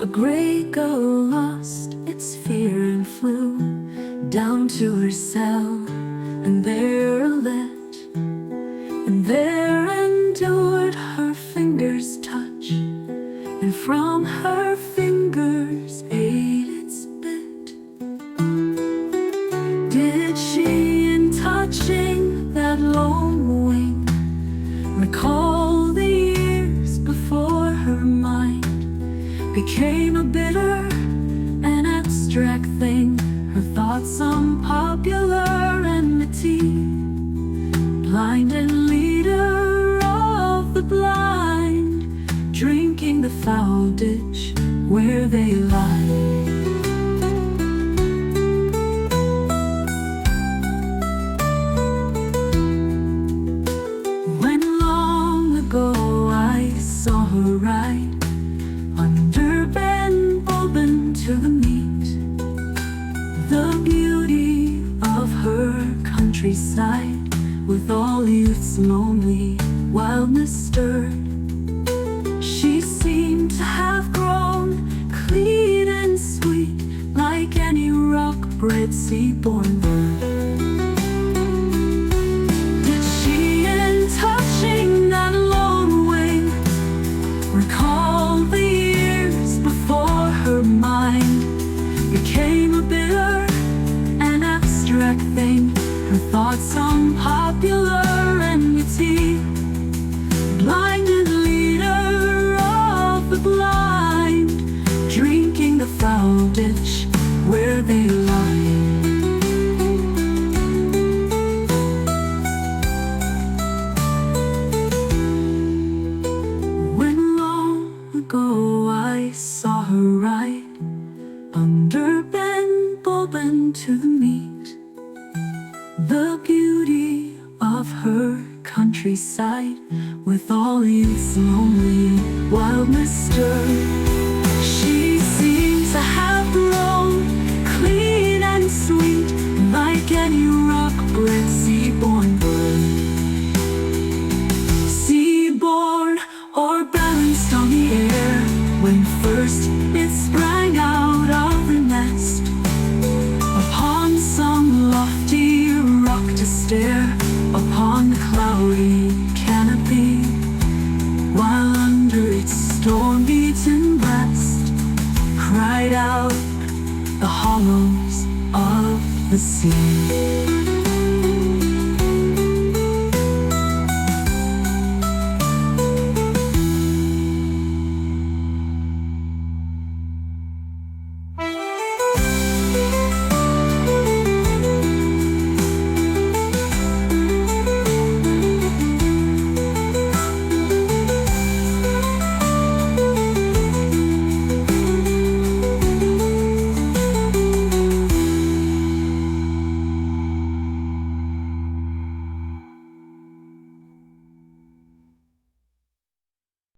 A gray gull lost its fear and flew down to her cell, and there lit, and there endured her fingers' touch, and from her fingers ate its bit. Did she, in touching that lone wing, recall the years before her mind became a bitter and abstract thing, her thoughts unpopular enmity, blinded leader of the blind, drinking the foul ditch where they lie. When long ago I saw her ride under Ben Bulben to the meet, the beauty of her countryside, with all youth's lonely wildness stirred. She seemed to have grown clean and sweet, like any rock-bred sea-born bird. Did she, in touching that lone wing, recall the years before her mind became a bitter and abstract thing, her thoughts unpopular enmity, blinded leader of the blind, drinking the foul ditch where they lie. When long ago I saw her ride under Ben Bulben to the meet, the beauty of her countryside, with all youth's lonely wildness stirred. She seems to have grown clean and sweet, like any rock-bred sea-born bird. Sea-born or balanced on the air, when first it sprang out of the nest, upon some lofty rock to stare, upon the cloudy canopy, while under its storm-beaten breast cried out the hollows of the sea.